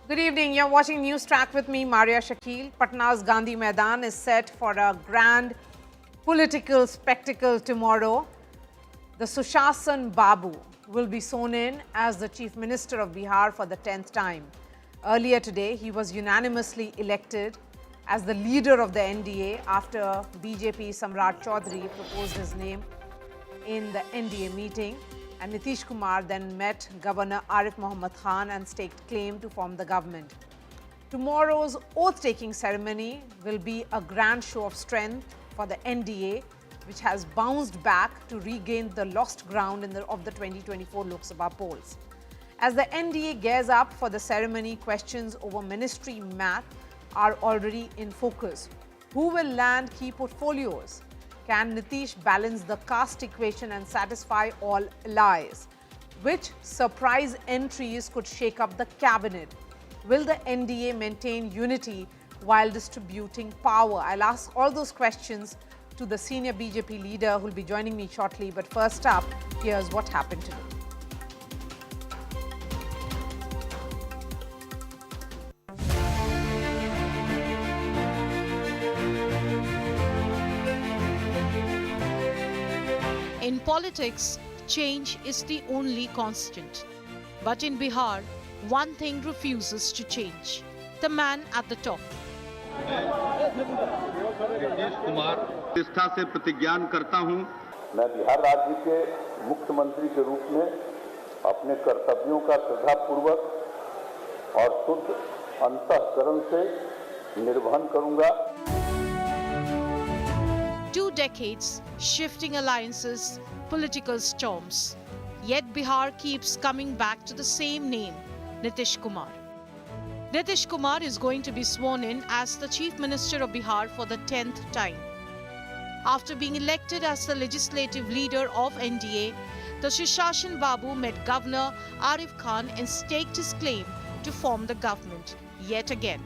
Good evening. You're watching News Track with me, Maria Shakil. Patna's Gandhi Maidan is set for a grand political spectacle tomorrow. The Sushasan Babu will be sworn in as the Chief Minister of Bihar for the 10th time. Earlier today, he was unanimously elected as the leader of the NDA after BJP Samrat Chaudhary proposed his name in the NDA meeting, and Nitish Kumar then met Governor Arif Mohammad Khan and staked claim to form the government. Tomorrow's oath-taking ceremony will be a grand show of strength for the NDA, which has bounced back to regain the lost ground of the 2024 Lok Sabha polls. As the NDA gears up for the ceremony, questions over ministry math are already in focus. Who will land key portfolios? Can Nitish balance the caste equation and satisfy all allies? Which surprise entries could shake up the cabinet? Will the NDA maintain unity while distributing power? I'll ask all those questions to the senior BJP leader who will be joining me shortly. But first up, here's what happened today. In politics, change is the only constant. But in Bihar, one thing refuses to change: the man at the top. Nitish Kumar निष्ठा से प्रतिज्ञान करता हूं। मैं बिहार राज्य के मुख्यमंत्री के रूप में अपने कर्तव्यों का श्रद्धापूर्वक और शुद्ध अंतःकरण से निर्वहन करूंगा। 2 decades, shifting alliances, political storms. Yet Bihar keeps coming back to the same name, Nitish Kumar. Nitish Kumar is going to be sworn in as the Chief Minister of Bihar for the 10th time. After being elected as the legislative leader of NDA, the Sushasan Babu met Governor Arif Khan and staked his claim to form the government yet again.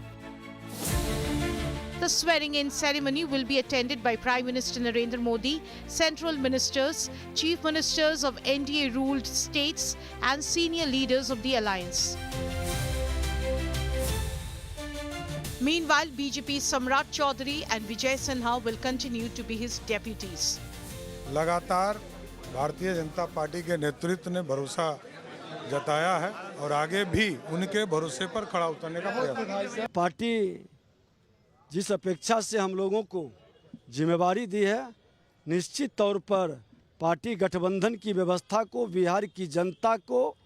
The swearing-in ceremony will be attended by Prime Minister Narendra Modi, central ministers, chief ministers of NDA-ruled states and senior leaders of the alliance. Meanwhile, BJP Samrat Chaudhary and Vijay Sinha will continue to be his deputies. लगातार Bharatiya Janata party के नेतृत्व ने भरोसा जताया है और आगे भी उनके भरोसे पर खड़ा उतरने का प्रयास। पार्टी जिस अपेक्षा से हम लोगों को जिम्मेवारी दी है, निश्चित तौर पर पार्टी गठबंधन की व्यवस्था को, बिहार की जनता को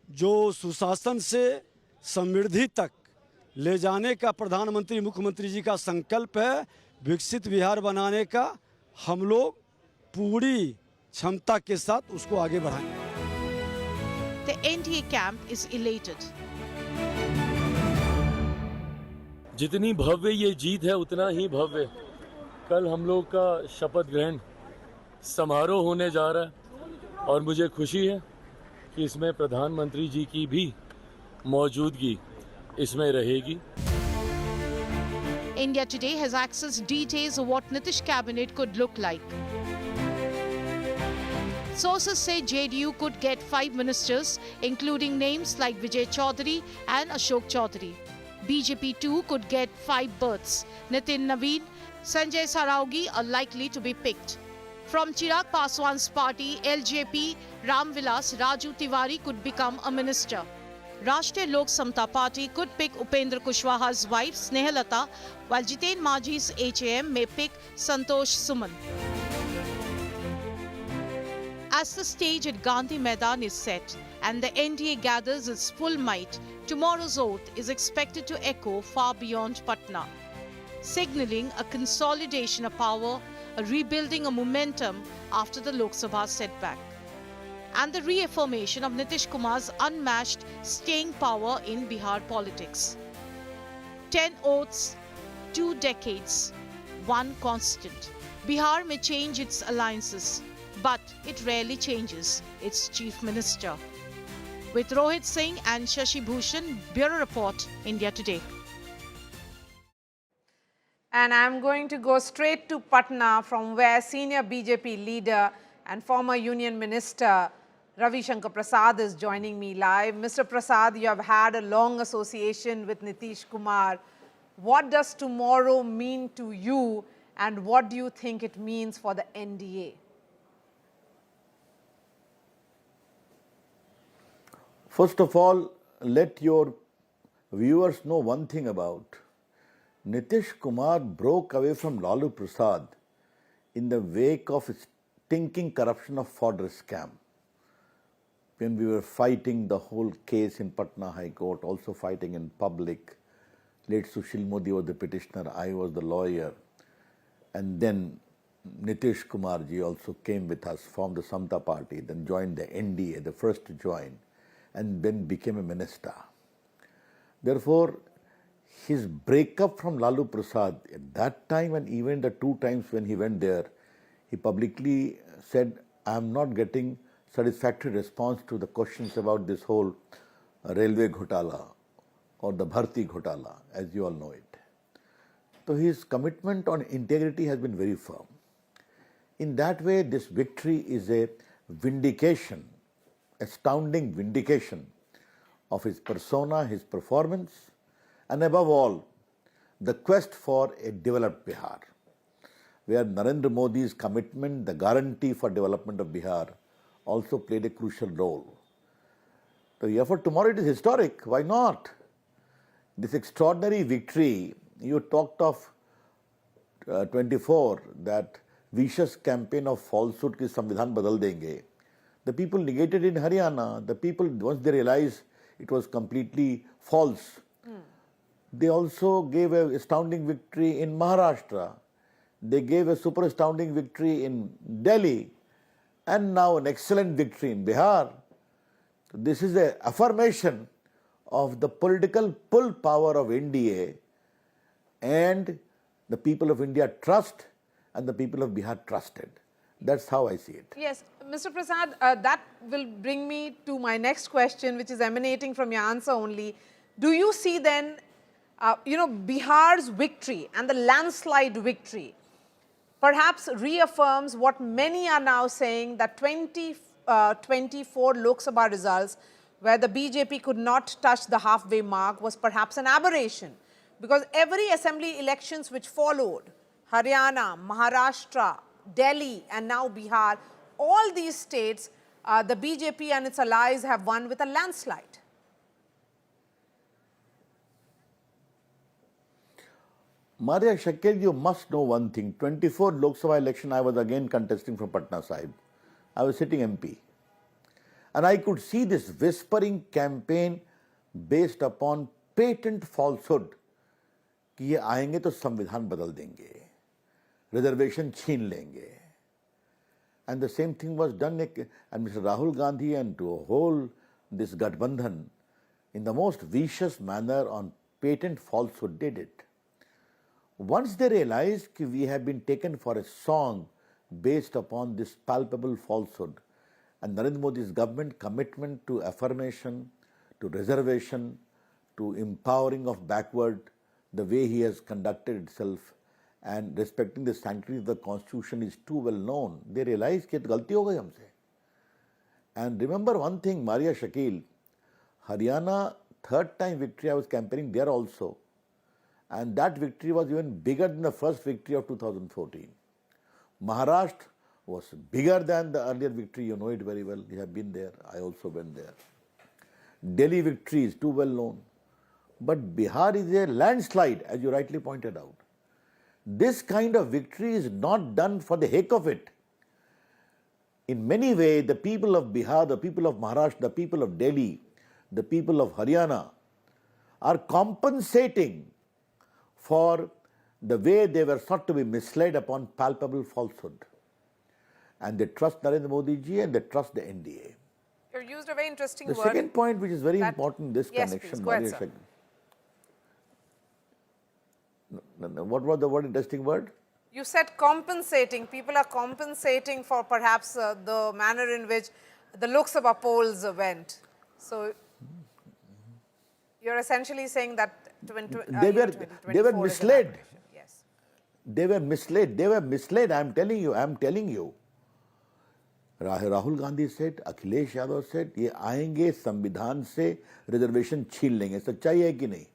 जो सुशासन से समृद्धि तक ले जाने का प्रधानमंत्री मुख्यमंत्री जी का संकल्प है, विकसित बिहार बनाने का, हम लोग पूरी क्षमता के साथ उसको आगे बढ़ाएंगे। The NDA camp is elated. जितनी भव्य ये जीत है उतना ही भव्य कल हम लोग का शपथ ग्रहण समारोह होने जा रहा है और मुझे खुशी है कि इसमें प्रधानमंत्री जी की भी मौजूदगी इसमें रहेगी। India Today has accessed details of what Nitish cabinet could look like. Sources say JDU could get 5 ministers, including names like Vijay Chaudhary and Ashok Chaudhary. BJP too could get 5 berths. Nitin Naveen, Sanjay Saraugi are likely to be picked. From Chirag Paswan's party, LJP, Ram Vilas Raju Tiwari could become a minister. Rashtriya Lok Samta Party could pick Upendra Kushwaha's wife Snehalata, while Jiten Majhi's HAM may pick Santosh Suman. As the stage at Gandhi Maidan is set and the NDA gathers its full might, tomorrow's oath is expected to echo far beyond Patna, signalling a consolidation of power, a rebuilding of momentum after the Lok Sabha setback, and the reaffirmation of Nitish Kumar's unmatched staying power in Bihar politics. 10 oaths, 2 decades, one constant. Bihar may change its alliances, but it rarely changes its chief minister. With Rohit Singh and Shashi Bhushan, Bureau Report, India Today. And I'm going to go straight to Patna, from where senior BJP leader and former Union Minister Ravi Shankar Prasad is joining me live. Mr. Prasad, you have had a long association with Nitish Kumar. What does tomorrow mean to you, and what do you think it means for the NDA? First of all, let your viewers know one thing about Nitish Kumar broke away from Lalu Prasad in the wake of stinking corruption of fodder scam. When we were fighting the whole case in Patna High Court, also fighting in public, late Sushil Modi was the petitioner, I was the lawyer, and then Nitish Kumar ji also came with us, formed the Samta Party, then joined the NDA, the first to join, and then became a minister. Therefore, his breakup from Lalu Prasad at that time and even the 2 times when he went there, he publicly said, I am not getting satisfactory response to the questions about this whole railway ghotala or the Bharti ghotala, as you all know it. So his commitment on integrity has been very firm. In that way, this victory is a vindication, astounding vindication of his persona, his performance, and above all, the quest for a developed Bihar, where Narendra Modi's commitment, the guarantee for development of Bihar, also played a crucial role. The effort tomorrow, it is historic. Why not? This extraordinary victory, you talked of 24, that vicious campaign of falsehood ki Samvidhan badal denge. The people negated in Haryana. The people, once they realized it was completely false, they also gave an astounding victory in Maharashtra. They gave a super astounding victory in Delhi, and now an excellent victory in Bihar. This is an affirmation of the political pull power of NDA, and the people of India trust, and the people of Bihar trusted. That's how I see it. Yes, Mr. Prasad, that will bring me to my next question, which is emanating from your answer only. Do you see then, Bihar's victory and the landslide victory perhaps reaffirms what many are now saying, that 2024 Lok Sabha results, where the BJP could not touch the halfway mark, was perhaps an aberration? Because every assembly elections which followed, Haryana, Maharashtra, Delhi, and now Bihar, all these states, the BJP and its allies have won with a landslide. Maria Shakil, you must know one thing. 24 Lok Sabha election, I was again contesting from Patna Sahib. I was sitting MP. And I could see this whispering campaign based upon patent falsehood कि ये आएंगे तो संविधान बदल देंगे, reservation छीन लेंगे. And the same thing was done, and Mr. Rahul Gandhi and to a whole this Gathbandhan in the most vicious manner on patent falsehood did it. Once they realized that we have been taken for a song based upon this palpable falsehood, and Narendra Modi's government commitment to affirmation, to reservation, to empowering of backward, the way he has conducted itself, and respecting the sanctity of the constitution is too well known, they realized that galti ho gayi humse. And remember one thing, Maria Shakil, Haryana, 3rd time victory, I was campaigning there also. And that victory was even bigger than the first victory of 2014. Maharashtra was bigger than the earlier victory, you know it very well, you have been there, I also went there. Delhi victory is too well known. But Bihar is a landslide, as you rightly pointed out. This kind of victory is not done for the heck of it. In many ways, the people of Bihar, the people of Maharashtra, the people of Delhi, the people of Haryana are compensating for the way they were thought to be misled upon palpable falsehood. And they trust Narendra Modi ji and they trust the NDA. You used a very interesting word. The second point, which is very important in this connection, please, go ahead, what was the word, interesting word? You said compensating. People are compensating for perhaps the manner in which the Lok Sabha polls went. So you're essentially saying that they were misled. Yes. They were misled. I am telling you. Rahul Gandhi सेठ, अखिलेश यादव सेठ, ये आएंगे संविधान से reservation छीन लेंगे। सच्चाई है कि नहीं?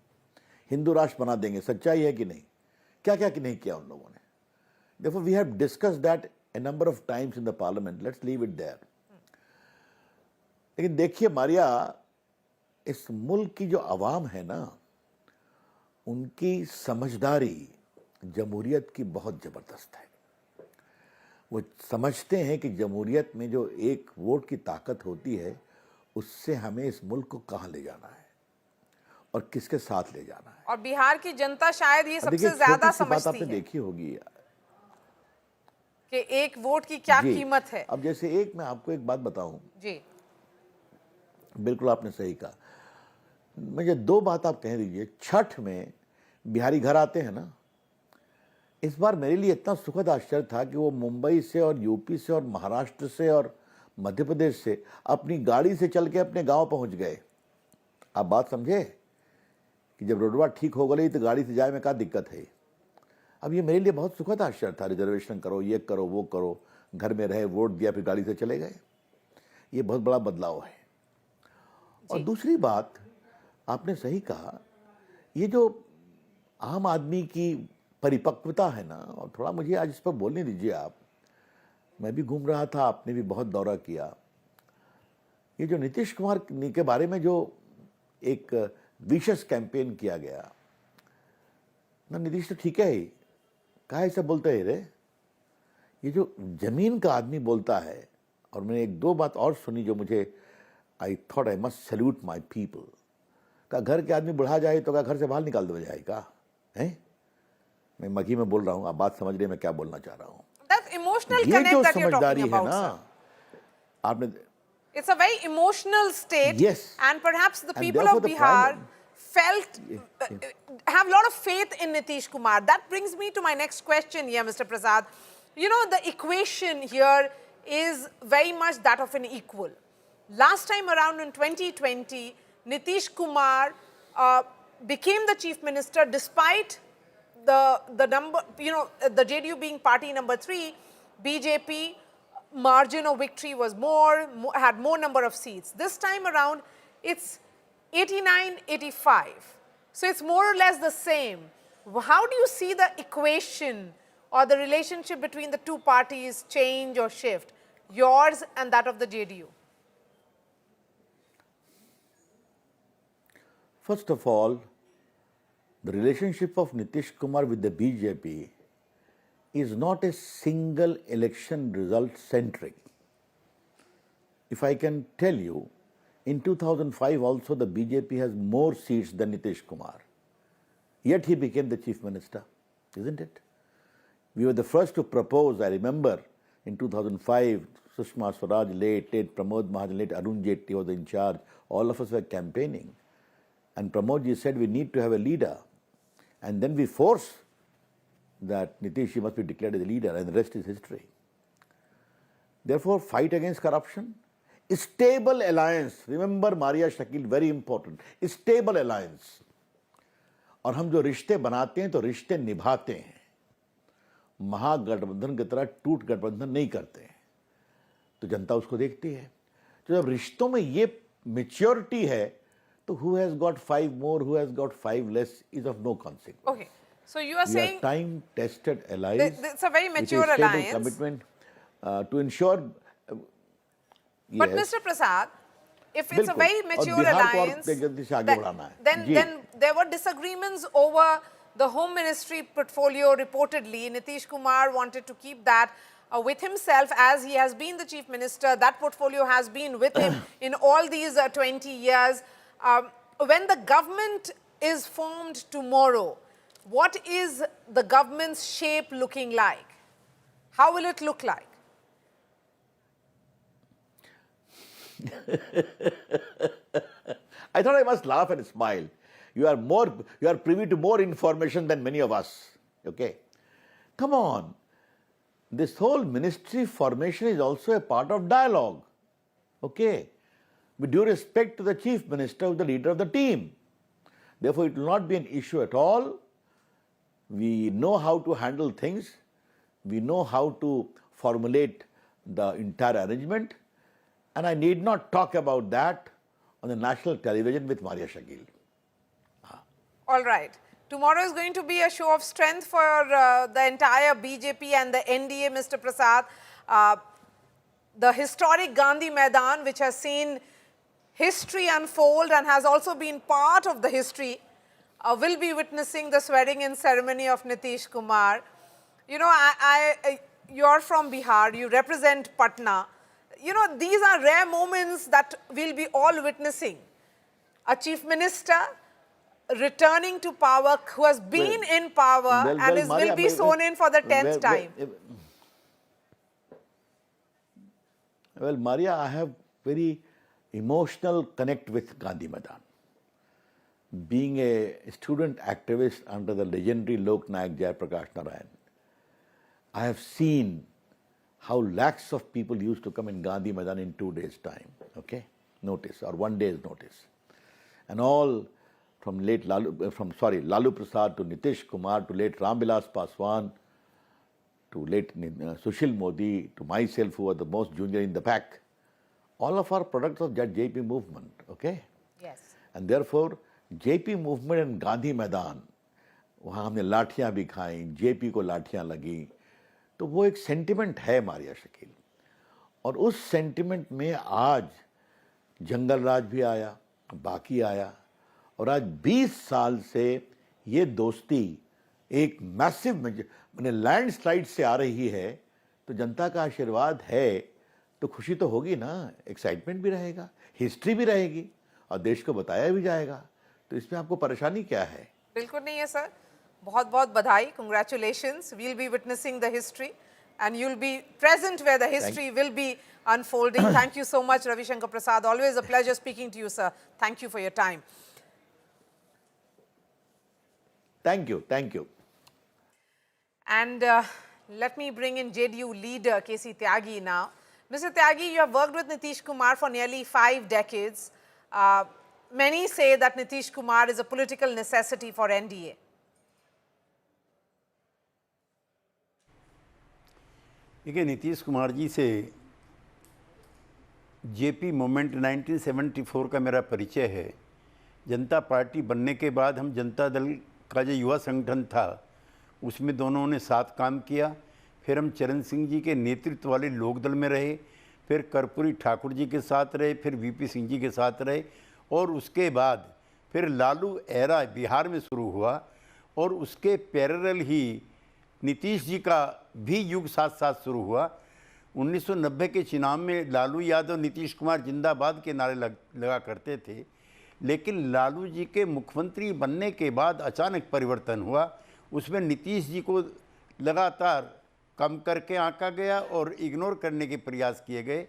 हिंदू राष्ट्र बना देंगे। सच्चाई है कि नहीं? क्या क्या कि नहीं किया उन लोगों ने? Therefore, we have discussed that a number of times in the parliament. Let's leave it there. लेकिन देखिए मारिया, इस मुल्क की जो आवाम है ना, उनकी समझदारी जमहूरियत की बहुत जबरदस्त है। वो समझते हैं कि जमहूरियत में जो एक वोट की ताकत होती है, उससे हमें इस मुल्क को कहाँ ले जाना है और किसके साथ ले जाना है। और बिहार की जनता शायद ये अब सबसे देखिए, ज्यादा छोटी सी बात समझती आपने है देखी होगी कि एक वोट की क्या जी। कीमत है। अब जैसे एक मैं आपको एक बात बताऊं, जी, बिल्कुल आपने सही कहा। मुझे दो बात आप कह दीजिए। छठ में बिहारी घर आते हैं ना, इस बार मेरे लिए इतना सुखद आश्चर्य था कि वो मुंबई से और यूपी से और महाराष्ट्र से और मध्य प्रदेश से अपनी गाड़ी से चल के अपने गांव पहुंच गए। आप बात समझे कि जब रोडवा ठीक हो गई तो गाड़ी से जाए में क्या दिक्कत है। अब ये मेरे लिए बहुत सुखद आश्चर्य था। रिजर्वेशन करो, ये करो, वो करो, घर में रहे, वोट दिया, फिर गाड़ी से चले गए। ये बहुत बड़ा बदलाव है। और दूसरी बात, आपने सही कहा, ये जो आम आदमी की परिपक्वता है ना, और थोड़ा मुझे आज इस पर बोलने दीजिए आप। मैं भी घूम रहा था, आपने भी बहुत दौरा किया। ये जो नीतीश कुमार के बारे में जो एक विशेष कैंपेन किया गया ना, नीतीश तो ठीक है ही, कहा ऐसा बोलते है रे। ये जो जमीन का आदमी बोलता है, और मैंने एक दो बात और सुनी जो मुझे I thought I must salute my people. का घर के आदमी बुढ़ा जाए तो क्या घर से बाहर निकाल दो जाएगा? हैं? मैं मगी में बोल रहा हूँ, आप बात समझ रहे मैं क्या बोलना चाह रहा हूँ। That emotional ये connect जो that you're समझदारी talking है about, ना, sir. आपने, It's a very emotional state. Yes. And perhaps the And people therefore of the Bihar prime- felt, have a lot of faith in Nitish Kumar. That brings me to my next question here, Mr. Prasad. You know, the equation here is very much that of an equal. Last time around in 2020, Nitish Kumar became the chief minister despite the number, you know, the JDU being party number 3, BJP margin of victory was more, had more number of seats. This time around, it's 89-85. So it's more or less the same. How do you see the equation or the relationship between the two parties change or shift, yours and that of the JDU? First of all, the relationship of Nitish Kumar with the BJP is not a single election result centric. If I can tell you, in 2005 also the BJP has more seats than Nitish Kumar. Yet he became the chief minister, isn't it? We were the first to propose, I remember, in 2005, Sushma Swaraj late, Pramod Mahajan late, Arun Jaitley was in charge. All of us were campaigning. And Pramod ji said we need to have a leader. And then we forced that Nitish must be declared as a leader, and the rest is history. Therefore, fight against corruption, stable alliance. Remember Maria Shakil, very important. Stable alliance. और हम जो रिश्ते बनाते हैं तो रिश्ते निभाते हैं, महागठबंधन की तरह टूट गठबंधन नहीं करते हैं। तो जनता उसको देखती है। तो जब रिश्तों में ये मैच्योरिटी है, तो who has got 5 more, who has got 5 less is of no consequence. Okay. So you are saying time-tested alliance. It's a very mature with a stable alliance. commitment to ensure. But Yes. Mr. Prasad, if it's a बिल्कुल। very और mature Bihar को और alliance, तेज गति से आगे बढ़ाना है। जी। then there were disagreements over the Home Ministry portfolio. Reportedly, Nitish Kumar wanted to keep that with himself, as he has been the chief minister. That portfolio has been with him in all these 20 years. When the government is formed tomorrow, what is the government's shape looking like? How will it look like? I thought I must laugh and smile. You are privy to more information than many of us. Okay? Come on. This whole ministry formation is also a part of dialogue. Okay? With due respect to the chief minister, who is the leader of the team. Therefore, it will not be an issue at all. We know how to handle things. We know how to formulate the entire arrangement, and I need not talk about that on the national television with Maria Shakil. All right. Tomorrow is going to be a show of strength for the entire BJP and the NDA, Mr. Prasad. The historic Gandhi Maidan, which has seen history unfold and has also been part of the history, will be witnessing the swearing-in ceremony of Nitish Kumar. You know, you're from Bihar, you represent Patna. You know, these are rare moments that we'll be all witnessing. A chief minister returning to power, who has been in power and will be sworn in for the 10th time. Well, Maria, I have very emotional connect with Gandhi Maidan. Being a student activist under the legendary Lok Nayak Jayaprakash Narayan, I have seen how lakhs of people used to come in Gandhi Maidan in 2 days' time, notice, or 1 day's notice. And all from Lalu Prasad to Nitish Kumar to late Ramvilas Paswan to late Sushil Modi to myself, who was the most junior in the pack, all of our products of that JP movement, Yes. And therefore, JP movement and Gandhi Maidan, वहाँ हमने लाठियाँ भी खाई, JP को लाठियाँ लगी, तो वो एक sentiment है मारिया शकील. और उस सेंटिमेंट में आज जंगल राज भी आया, बाकी आया, और आज 20 साल से ये दोस्ती एक मैसिव मैंने लैंडस्लाइड से आ रही है, तो जनता का आशीर्वाद है तो खुशी तो होगी ना, एक्साइटमेंट भी रहेगा, हिस्ट्री भी रहेगी और देश को बताया भी जाएगा. तो इसमें आपको परेशानी क्या है? बिल्कुल नहीं है सर. बहुत बहुत बधाई, congratulations. We'll be witnessing the history and you'll be present where the history will be unfolding. Thank you so much, Ravi Shankar Prasad. Always a pleasure speaking to you, sir. Thank you for your time. Thank you, thank you. And let me bring in JDU leader KC Tyagi now. Mr. Tyagi, you have worked with Nitish Kumar for nearly 5 decades. Many say that Nitish Kumar is a political necessity for NDA. देखिए, नीतीश कुमार जी से JP movement 1974 का मेरा परिचय है. जनता party बनने के बाद हम जनता दल का जो युवा संगठन था उसमें दोनों ने साथ काम किया. फिर हम चरण सिंह जी के नेतृत्व वाले लोकदल में रहे, फिर कर्पूरी ठाकुर जी के साथ रहे, फिर वीपी सिंह जी के साथ रहे, और उसके बाद फिर लालू एरा बिहार में शुरू हुआ और उसके पैरेलल ही नीतीश जी का भी युग साथ साथ शुरू हुआ. 1990 के चुनाव में लालू यादव नीतीश कुमार जिंदाबाद के नारे लगा करते थे, लेकिन लालू जी के मुख्यमंत्री बनने के बाद अचानक परिवर्तन हुआ. उसमें नीतीश जी को लगातार कम करके आंका गया और इग्नोर करने के प्रयास किए गए,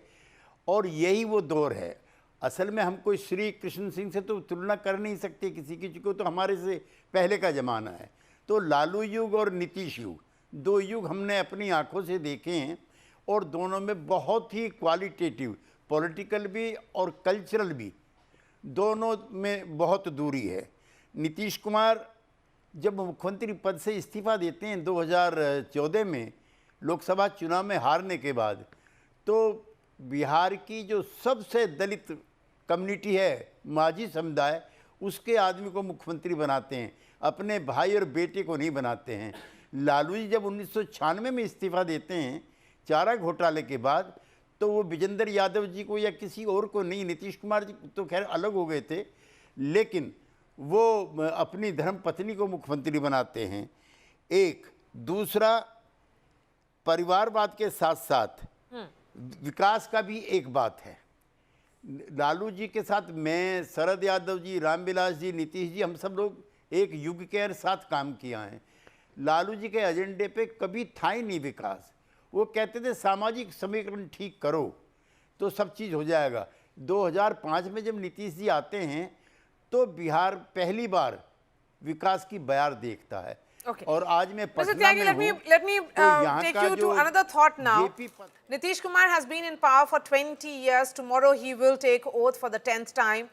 और यही वो दौर है. असल में हम कोई श्री कृष्ण सिंह से तो तुलना कर नहीं सकते किसी की, चूँकि तो हमारे से पहले का ज़माना है. तो लालू युग और नीतीश युग, 2 युग हमने अपनी आंखों से देखे हैं, और दोनों में बहुत ही क्वालिटेटिव, पॉलिटिकल भी और कल्चरल भी, दोनों में बहुत दूरी है. नीतीश कुमार जब मुख्यमंत्री पद से इस्तीफा देते हैं 2014 में लोकसभा चुनाव में हारने के बाद, तो बिहार की जो सबसे दलित कम्युनिटी है, माझी समुदाय, उसके आदमी को मुख्यमंत्री बनाते हैं, अपने भाई और बेटे को नहीं बनाते हैं. लालू जी जब 1996 में इस्तीफा देते हैं चारा घोटाले के बाद, तो वो विजेंद्र यादव जी को या किसी और को नहीं, नीतीश कुमार जी तो खैर अलग हो गए थे, लेकिन वो अपनी धर्मपत्नी को मुख्यमंत्री बनाते हैं. एक दूसरा, परिवारवाद के साथ साथ विकास का भी एक बात है. लालू जी के साथ मैं, शरद यादव जी, रामविलास जी, नीतीश जी, हम सब लोग एक युग के साथ काम किया है. लालू जी के एजेंडे पे कभी था ही नहीं विकास. वो कहते थे सामाजिक समीकरण ठीक करो तो सब चीज़ हो जाएगा. 2005 में जब नीतीश जी आते हैं तो बिहार पहली बार विकास की बयार देखता है. Okay. और आज मैं Mr. Tyagi, let me take you to another thought now. Nitish Kumar has been in power for 20 years. Tomorrow he will take oath for the 10th time.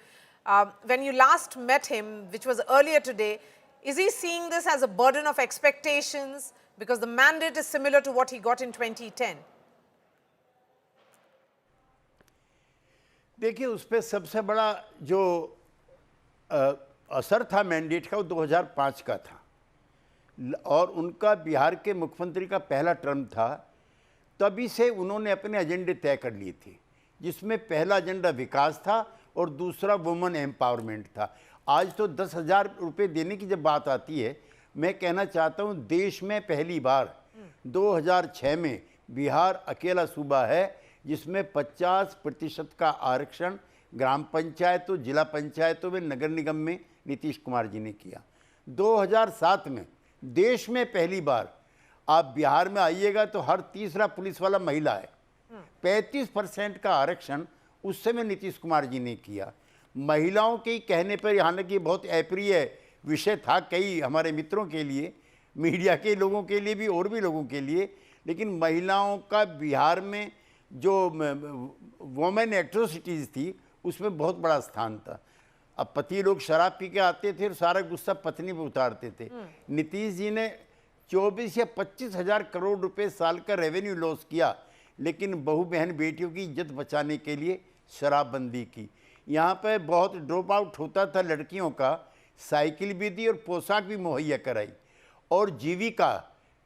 When you last met him, which was earlier today, is he seeing this as a burden of expectations? Because the mandate is similar to what he got in 2010. देखिए, उस पर सबसे बड़ा जो असर था mandate का, वो 2005 का था और उनका बिहार के मुख्यमंत्री का पहला टर्म था। तभी से उन्होंने अपने एजेंडे तय कर लिए थे, जिसमें पहला एजेंडा विकास था और दूसरा वुमेन एम्पावरमेंट था। आज तो 10,000 रुपये देने की जब बात आती है, मैं कहना चाहता हूँ देश में पहली बार 2006 में बिहार अकेला सूबा है जिसमें 50% का आरक्षण ग्राम पंचायतों, जिला पंचायतों में, नगर निगम में नीतीश कुमार जी ने किया। 2007 में देश में पहली बार, आप बिहार में आइएगा तो हर तीसरा पुलिस वाला महिला है। 35% का आरक्षण उस समय नीतीश कुमार जी ने किया। महिलाओं के कहने पर, हालांकि बहुत अप्रिय विषय था कई हमारे मित्रों के लिए, मीडिया के लोगों के लिए भी और भी लोगों के लिए, लेकिन महिलाओं का बिहार में जो वोमेन एट्रोसिटीज़ थी उसमें बहुत बड़ा स्थान था। अब पति लोग शराब पी के आते थे और सारा गुस्सा पत्नी पे उतारते थे। नीतीश जी ने 24 या 25 हज़ार करोड़ रुपए साल का रेवेन्यू लॉस किया, लेकिन बहू बहन बेटियों की इज्जत बचाने के लिए शराबबंदी की। यहाँ पे बहुत ड्रॉप आउट होता था लड़कियों का, साइकिल भी दी और पोशाक भी मुहैया कराई। और जीविका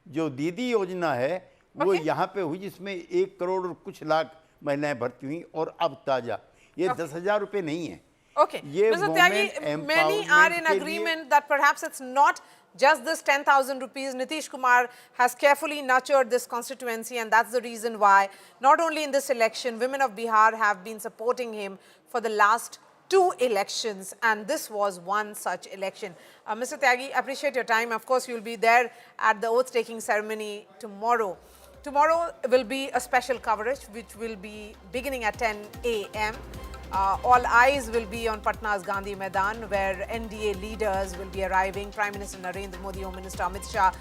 जो दीदी योजना है वो यहाँ पे हुई, जिसमें 1 करोड़ और कुछ लाख महिलाएं भर्ती हुई। और अब ताज़ा ये 10,000 रुपये नहीं है। Okay, Mr. Tyagi, many are in agreement that perhaps it's not just this 10,000 rupees. Nitish Kumar has carefully nurtured this constituency, and that's the reason why not only in this election, women of Bihar have been supporting him for the last 2 elections, and this was one such election. Mr. Tyagi, appreciate your time. Of course, you'll be there at the oath-taking ceremony tomorrow. Tomorrow will be a special coverage which will be beginning at 10 a.m. All eyes will be on Patna's Gandhi Maidan, where NDA leaders will be arriving. Prime Minister Narendra Modi, Home Minister Amit Shah,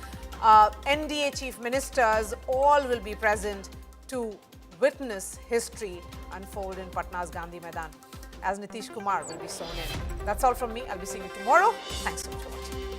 NDA chief ministers, all will be present to witness history unfold in Patna's Gandhi Maidan, as Nitish Kumar will be sworn in. That's all from me. I'll be seeing you tomorrow. Thanks so much for watching.